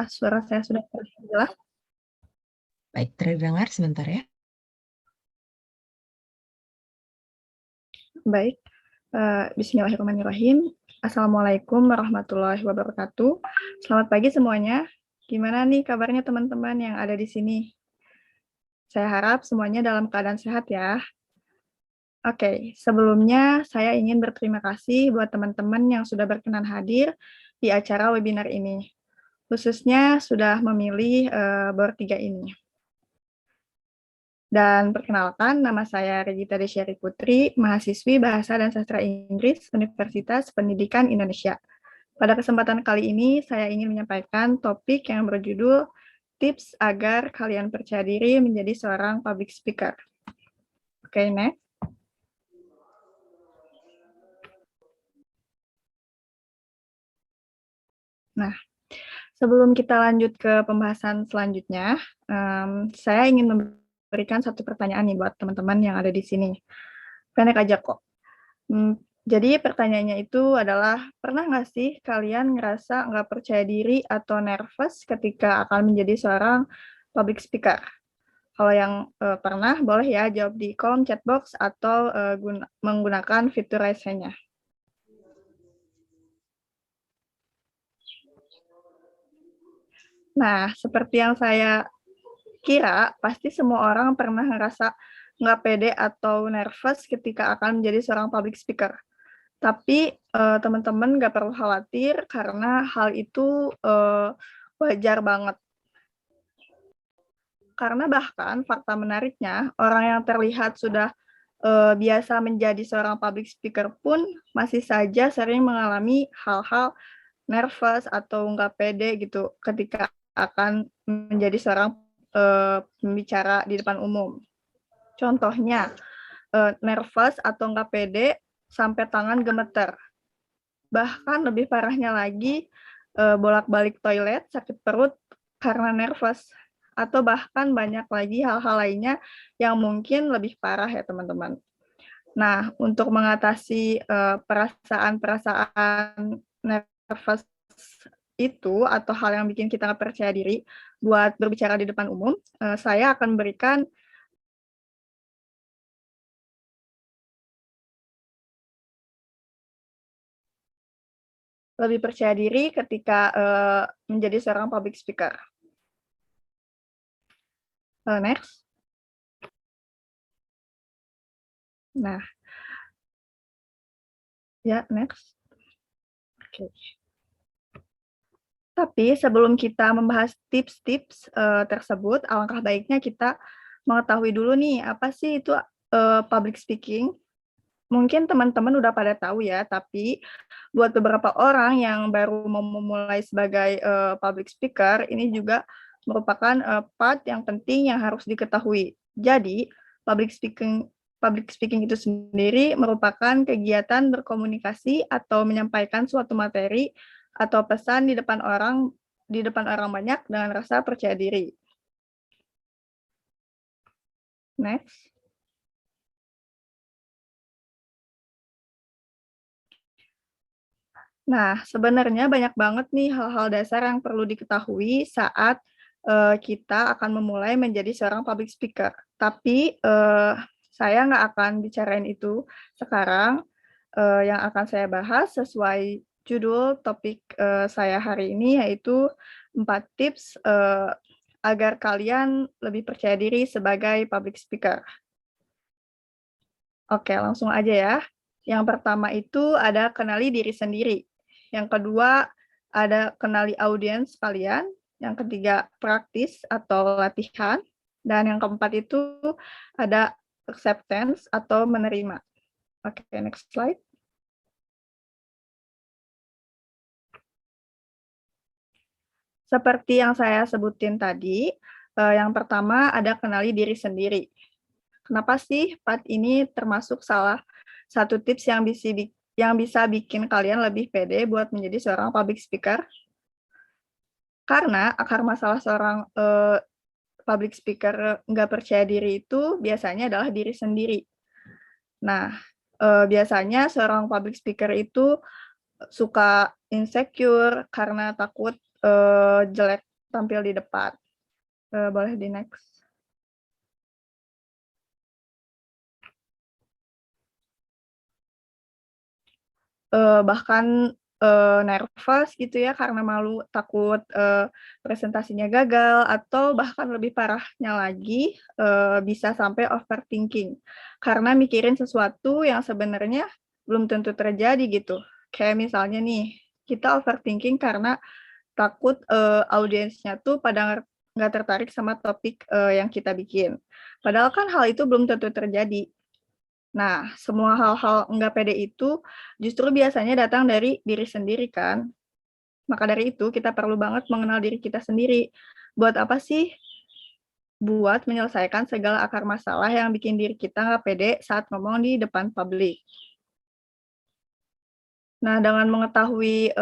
apakah suara saya sudah terdengar jelas? Baik, terdengar sebentar ya. Baik, bismillahirrahmanirrahim. Assalamualaikum warahmatullahi wabarakatuh. Selamat pagi semuanya. Gimana nih kabarnya teman-teman yang ada di sini? Saya harap semuanya dalam keadaan sehat ya. Oke, sebelumnya saya ingin berterima kasih buat teman-teman yang sudah berkenan hadir di acara webinar ini, khususnya sudah memilih bor 3 ini. Dan perkenalkan, nama saya Regita Desyari Putri, mahasiswi Bahasa dan Sastra Inggris Universitas Pendidikan Indonesia. Pada kesempatan kali ini, saya ingin menyampaikan topik yang berjudul Tips agar kalian percaya diri menjadi seorang public speaker. Oke, next. Nah, sebelum kita lanjut ke pembahasan selanjutnya, saya ingin memberikan satu pertanyaan nih buat teman-teman yang ada di sini. Pendek aja kok. Jadi pertanyaannya itu adalah, pernah nggak sih kalian ngerasa nggak percaya diri atau nervous ketika akan menjadi seorang public speaker? Kalau yang pernah, boleh ya jawab di kolom chat box atau menggunakan fitur raise hand-nya. Nah, seperti yang saya kira, pasti semua orang pernah ngerasa nggak pede atau nervous ketika akan menjadi seorang public speaker. Tapi teman-teman nggak perlu khawatir karena hal itu wajar banget. Karena bahkan fakta menariknya, orang yang terlihat sudah biasa menjadi seorang public speaker pun masih saja sering mengalami hal-hal nervous atau nggak pede gitu ketika akan menjadi seorang pembicara di depan umum. Contohnya, nervous atau nggak pede sampai tangan gemeter. Bahkan lebih parahnya lagi, bolak-balik toilet, sakit perut karena nervous, atau bahkan banyak lagi hal-hal lainnya yang mungkin lebih parah ya teman-teman. Nah, untuk mengatasi perasaan-perasaan nervous itu atau hal yang bikin kita nggak percaya diri buat berbicara di depan umum, saya akan berikan lebih percaya diri ketika menjadi seorang public speaker. Next. Nah, ya next. Oke. Tapi sebelum kita membahas tips-tips tersebut, alangkah baiknya kita mengetahui dulu nih, apa sih itu public speaking? Mungkin teman-teman udah pada tahu ya, tapi buat beberapa orang yang baru mau memulai sebagai public speaker, ini juga merupakan part yang penting yang harus diketahui. Jadi, public speaking itu sendiri merupakan kegiatan berkomunikasi atau menyampaikan suatu materi atau pesan di depan orang banyak dengan rasa percaya diri. Next. Nah, sebenarnya banyak banget nih hal-hal dasar yang perlu diketahui saat kita akan memulai menjadi seorang public speaker. Tapi saya nggak akan bicarain itu sekarang. Yang akan saya bahas sesuai judul topik saya hari ini, yaitu 4 tips agar kalian lebih percaya diri sebagai public speaker. Oke, langsung aja ya. Yang pertama itu ada kenali diri sendiri. Yang kedua ada kenali audiens kalian. Yang ketiga praktis atau latihan. Dan yang keempat itu ada acceptance atau menerima. Oke, next slide. Seperti yang saya sebutin tadi, yang pertama ada kenali diri sendiri. Kenapa sih part ini termasuk salah satu tips yang bisa bikin kalian lebih pede buat menjadi seorang public speaker? Karena akar masalah seorang public speaker nggak percaya diri itu biasanya adalah diri sendiri. Nah, biasanya seorang public speaker itu suka insecure karena takut jelek tampil di depan. Boleh di next. Bahkan nervous gitu ya karena malu takut presentasinya gagal, atau bahkan lebih parahnya lagi bisa sampai overthinking karena mikirin sesuatu yang sebenarnya belum tentu terjadi gitu. Kayak misalnya nih, kita overthinking karena takut audiensnya tuh pada nggak tertarik sama topik yang kita bikin. Padahal kan hal itu belum tentu terjadi. Nah, semua hal-hal nggak pede itu justru biasanya datang dari diri sendiri kan. Maka dari itu kita perlu banget mengenal diri kita sendiri. Buat apa sih? Buat menyelesaikan segala akar masalah yang bikin diri kita nggak pede saat ngomong di depan publik. Nah, dengan mengetahui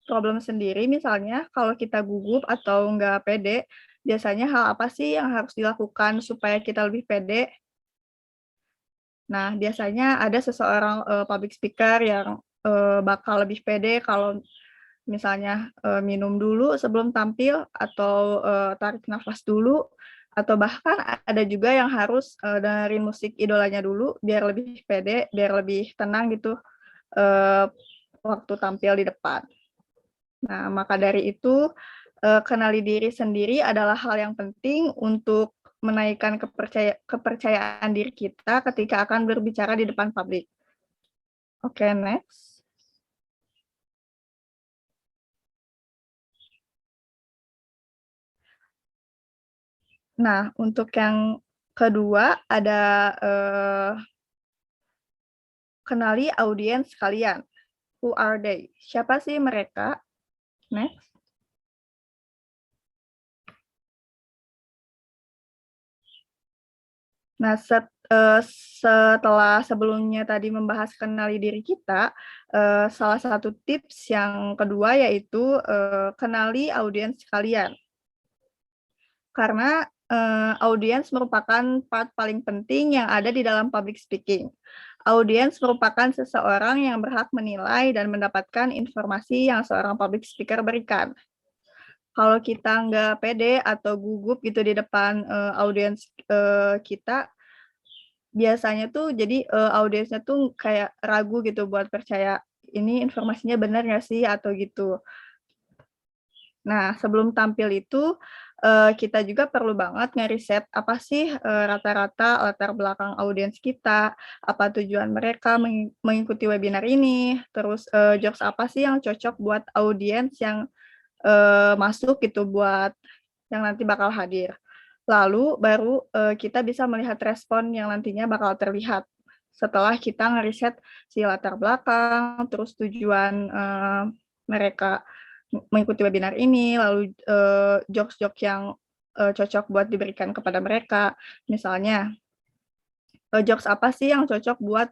problem sendiri, misalnya kalau kita gugup atau nggak pede, biasanya hal apa sih yang harus dilakukan supaya kita lebih pede? Nah, biasanya ada seseorang public speaker yang bakal lebih pede kalau misalnya minum dulu sebelum tampil, atau tarik nafas dulu, atau bahkan ada juga yang harus dengerin musik idolanya dulu biar lebih pede, biar lebih tenang gitu waktu tampil di depan. Nah, maka dari itu kenali diri sendiri adalah hal yang penting untuk menaikkan kepercayaan diri kita ketika akan berbicara di depan publik. Oke, next. Nah, untuk yang kedua ada kenali audiens kalian. Who are they? Siapa sih mereka? Next. Nah, setelah sebelumnya tadi membahas kenali diri kita, salah satu tips yang kedua yaitu kenali audiens kalian. Karena audiens merupakan part paling penting yang ada di dalam public speaking. Audiens merupakan seseorang yang berhak menilai dan mendapatkan informasi yang seorang public speaker berikan. Kalau kita nggak pede atau gugup gitu di depan audiens kita, biasanya tuh jadi audiensnya tuh kayak ragu gitu buat percaya ini informasinya benar nggak sih atau gitu. Nah, sebelum tampil itu kita juga perlu banget ngeriset apa sih rata-rata latar belakang audiens kita, apa tujuan mereka mengikuti webinar ini, terus jokes apa sih yang cocok buat audiens yang masuk gitu buat yang nanti bakal hadir. Lalu baru kita bisa melihat respon yang nantinya bakal terlihat setelah kita ngeriset si latar belakang, terus tujuan mereka mengikuti webinar ini, lalu jokes-jokes yang cocok buat diberikan kepada mereka. Misalnya, jokes apa sih yang cocok buat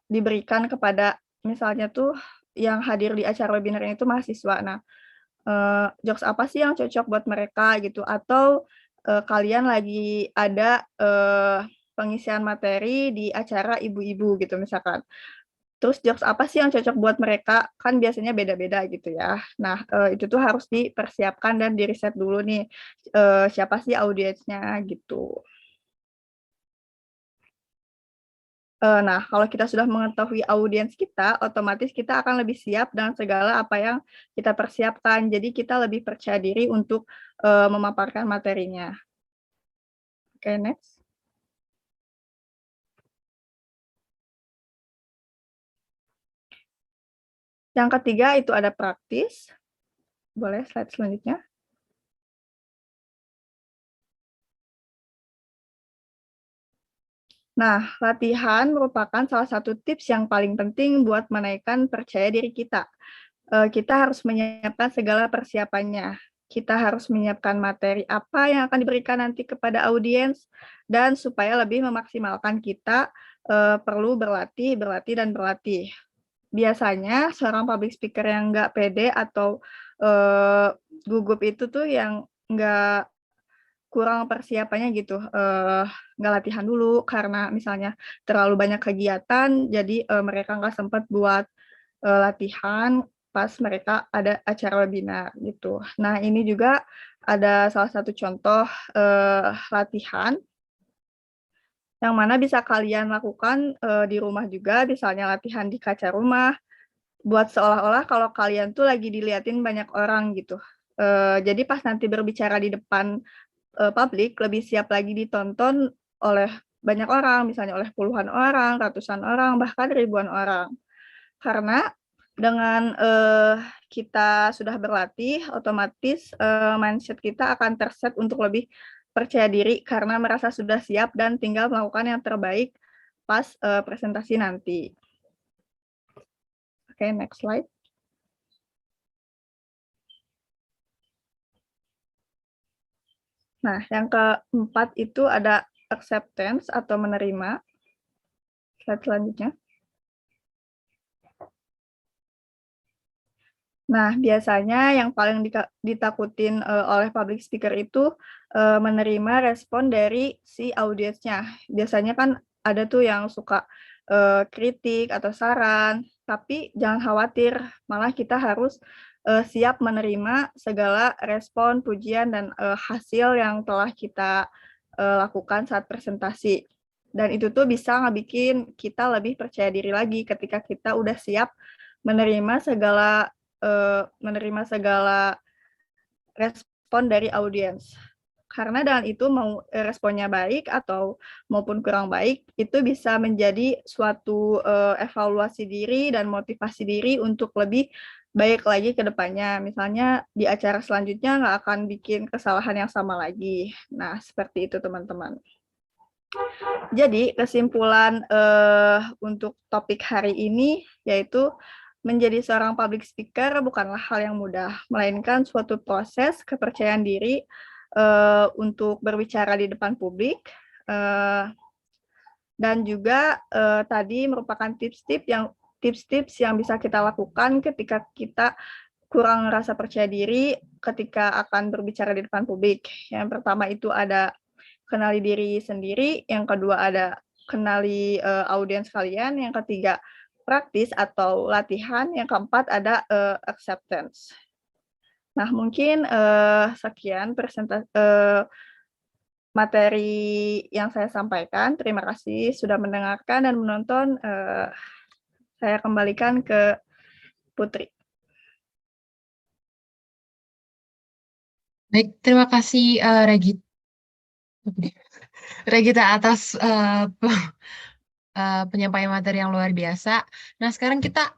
diberikan kepada misalnya tuh yang hadir di acara webinar ini tuh mahasiswa. Nah, jokes apa sih yang cocok buat mereka gitu, atau kalian lagi ada pengisian materi di acara ibu-ibu gitu misalkan. Terus jokes apa sih yang cocok buat mereka, kan biasanya beda-beda gitu ya. Nah, itu tuh harus dipersiapkan dan di-riset dulu nih, siapa sih audiensnya gitu. Nah, kalau kita sudah mengetahui audiens kita, otomatis kita akan lebih siap dengan segala apa yang kita persiapkan. Jadi kita lebih percaya diri untuk memaparkan materinya. Oke, next. Yang ketiga itu ada praktis. Boleh slide selanjutnya. Nah, latihan merupakan salah satu tips yang paling penting buat menaikkan percaya diri kita. Kita harus menyiapkan segala persiapannya. Kita harus menyiapkan materi apa yang akan diberikan nanti kepada audiens, dan supaya lebih memaksimalkan kita perlu berlatih, berlatih, dan berlatih. Biasanya seorang public speaker yang nggak pede atau gugup itu tuh yang nggak kurang persiapannya gitu, nggak latihan dulu karena misalnya terlalu banyak kegiatan, jadi mereka nggak sempat buat latihan pas mereka ada acara webinar gitu. Nah, ini juga ada salah satu contoh latihan yang mana bisa kalian lakukan di rumah juga, misalnya latihan di kaca rumah, buat seolah-olah kalau kalian tuh lagi diliatin banyak orang gitu. Jadi pas nanti berbicara di depan publik, lebih siap lagi ditonton oleh banyak orang, misalnya oleh puluhan orang, ratusan orang, bahkan ribuan orang. Karena dengan kita sudah berlatih, otomatis mindset kita akan terset untuk lebih percaya diri karena merasa sudah siap dan tinggal melakukan yang terbaik pas presentasi nanti. Oke, next slide. Nah, yang keempat itu ada acceptance atau menerima. Slide selanjutnya. Nah, biasanya yang paling ditakutin oleh public speaker itu menerima respon dari si audiensnya. Biasanya kan ada tuh yang suka kritik atau saran, tapi jangan khawatir, malah kita harus siap menerima segala respon, pujian, dan hasil yang telah kita lakukan saat presentasi. Dan itu tuh bisa ngebikin kita lebih percaya diri lagi ketika kita udah siap menerima segala respon dari audiens. Karena dengan itu mau responnya baik atau maupun kurang baik, itu bisa menjadi suatu evaluasi diri dan motivasi diri untuk lebih baik lagi ke depannya. Misalnya di acara selanjutnya nggak akan bikin kesalahan yang sama lagi. Nah, seperti itu teman-teman. Jadi kesimpulan untuk topik hari ini yaitu menjadi seorang public speaker bukanlah hal yang mudah, melainkan suatu proses kepercayaan diri untuk berbicara di depan publik, dan juga tadi merupakan tips-tips yang bisa kita lakukan ketika kita kurang rasa percaya diri ketika akan berbicara di depan publik. Yang pertama itu ada kenali diri sendiri, yang kedua ada kenali audiens kalian, yang ketiga praktis atau latihan, yang keempat ada acceptance. Nah, mungkin sekian materi yang saya sampaikan. Terima kasih sudah mendengarkan dan menonton. Saya kembalikan ke Putri. Baik, terima kasih Regita atas penyampaian materi yang luar biasa. Nah, sekarang kita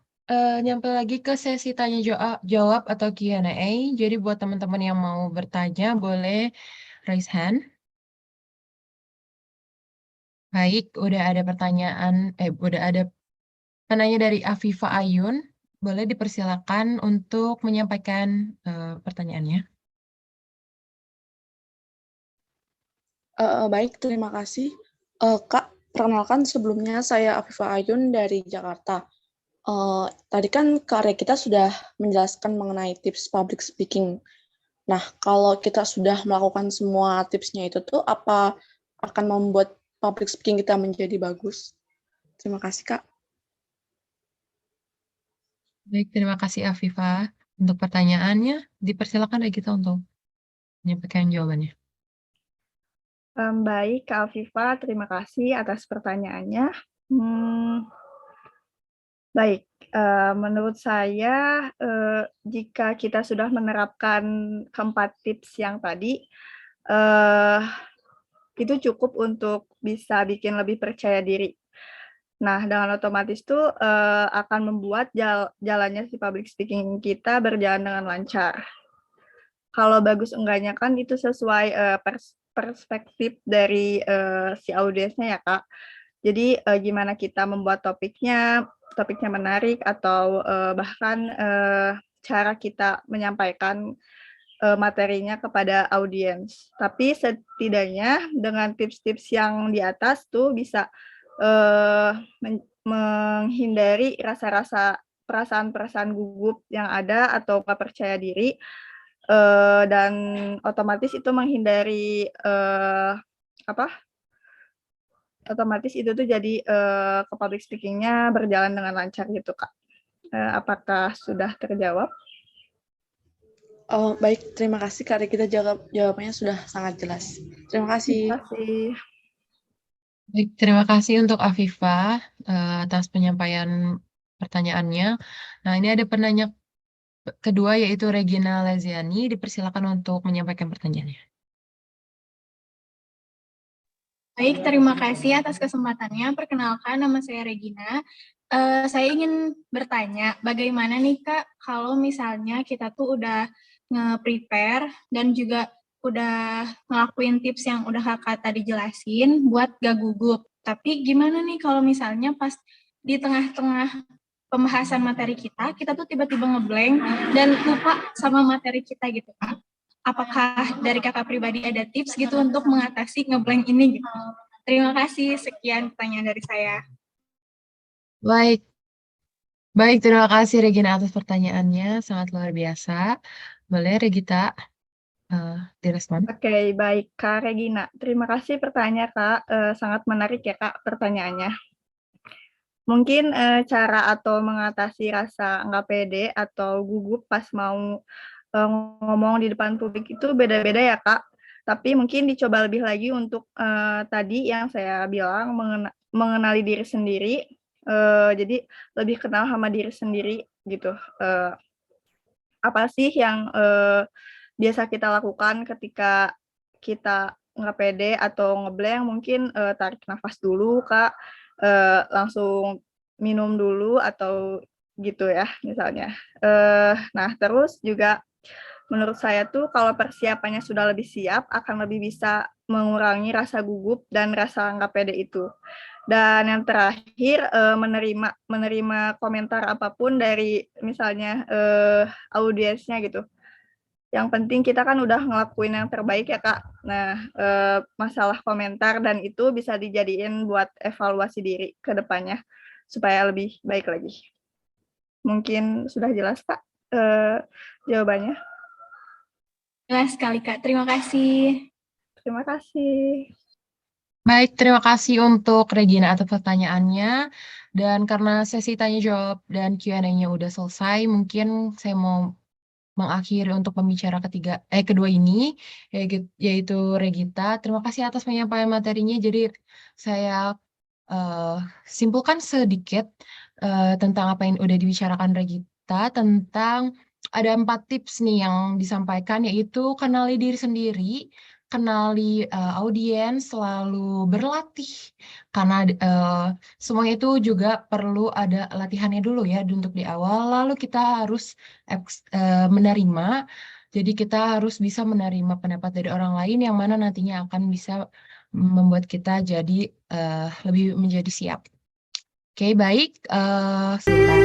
nyampe lagi ke sesi tanya jawab atau Q&A. Jadi buat teman-teman yang mau bertanya, boleh raise hand. Baik, udah ada penanya dari Afifa Ayun. Boleh dipersilakan untuk menyampaikan pertanyaannya. Baik, terima kasih. Kak, perkenalkan sebelumnya saya Afifa Ayun dari Jakarta. Tadi kan Kak Regita sudah menjelaskan mengenai tips public speaking. Nah, kalau kita sudah melakukan semua tipsnya itu tuh, apa akan membuat public speaking kita menjadi bagus? Terima kasih, Kak. Baik, terima kasih Afifa untuk pertanyaannya. Dipersilakan Regita untuk menyampaikan jawabannya. Baik, Kak Afifa, terima kasih atas pertanyaannya. Baik, menurut saya jika kita sudah menerapkan keempat tips yang tadi, itu cukup untuk bisa bikin lebih percaya diri. Nah, dengan otomatis tuh akan membuat jalannya si public speaking kita berjalan dengan lancar. Kalau bagus enggaknya kan itu sesuai perspektif dari si audiensnya ya, Kak. Jadi gimana kita membuat topiknya menarik atau bahkan cara kita menyampaikan materinya kepada audiens. Tapi setidaknya dengan tips-tips yang di atas tuh bisa menghindari rasa-rasa perasaan-perasaan gugup yang ada atau nggak percaya diri, dan otomatis itu menghindari otomatis itu tuh jadi ke public speaking-nya berjalan dengan lancar gitu, Kak. Apakah sudah terjawab? Baik, terima kasih Kak Regita, jawabannya sudah sangat jelas. Terima kasih. Terima kasih. Baik, terima kasih untuk Afifah atas penyampaian pertanyaannya. Nah, ini ada penanya kedua yaitu Regina Leziani. Dipersilakan untuk menyampaikan pertanyaannya. Baik, terima kasih atas kesempatannya. Perkenalkan, nama saya Regina. Saya ingin bertanya, bagaimana nih Kak, kalau misalnya kita tuh udah nge-prepare dan juga udah ngelakuin tips yang udah Kakak tadi jelasin buat gak gugup. Tapi gimana nih kalau misalnya pas di tengah-tengah pembahasan materi kita tuh tiba-tiba ngeblank dan lupa sama materi kita gitu Kak. Apakah dari Kakak pribadi ada tips gitu untuk mengatasi ngeblank ini gitu? Terima kasih, sekian pertanyaan dari saya. Baik, baik, terima kasih Regina atas pertanyaannya, sangat luar biasa. Boleh Regita direspon? Oke, baik Kak Regina. Terima kasih pertanyaan Kak. Sangat menarik ya Kak pertanyaannya. Mungkin cara atau mengatasi rasa nggak pede atau gugup pas mau ngomong di depan publik itu beda-beda ya Kak. Tapi mungkin dicoba lebih lagi untuk tadi yang saya bilang mengenali diri sendiri. Jadi lebih kenal sama diri sendiri gitu. Apa sih yang biasa kita lakukan ketika kita nggak pede atau ngeblank, mungkin tarik nafas dulu Kak, langsung minum dulu atau gitu ya misalnya. Nah terus juga menurut saya tuh kalau persiapannya sudah lebih siap akan lebih bisa mengurangi rasa gugup dan rasa nggak pede itu. Dan yang terakhir menerima komentar apapun dari misalnya audiensnya gitu. Yang penting kita kan udah ngelakuin yang terbaik ya Kak. Nah, masalah komentar dan itu bisa dijadiin buat evaluasi diri ke depannya supaya lebih baik lagi. Mungkin sudah jelas Kak jawabannya. Jelas sekali Kak, terima kasih. Terima kasih. Baik, terima kasih untuk Regina atas pertanyaannya. Dan karena sesi tanya jawab dan Q&A-nya udah selesai, mungkin saya mau mengakhiri untuk pembicara kedua ini, yaitu Regita. Terima kasih atas penyampaian materinya. Jadi saya simpulkan sedikit tentang apa yang udah dibicarakan Regita, tentang ada 4 tips nih yang disampaikan, yaitu kenali diri sendiri, kenali audiens, selalu berlatih. Karena semuanya itu juga perlu ada latihannya dulu ya untuk di awal, lalu kita harus menerima. Jadi kita harus bisa menerima pendapat dari orang lain yang mana nantinya akan bisa membuat kita jadi lebih menjadi siap. Oke, baik. Sebentar.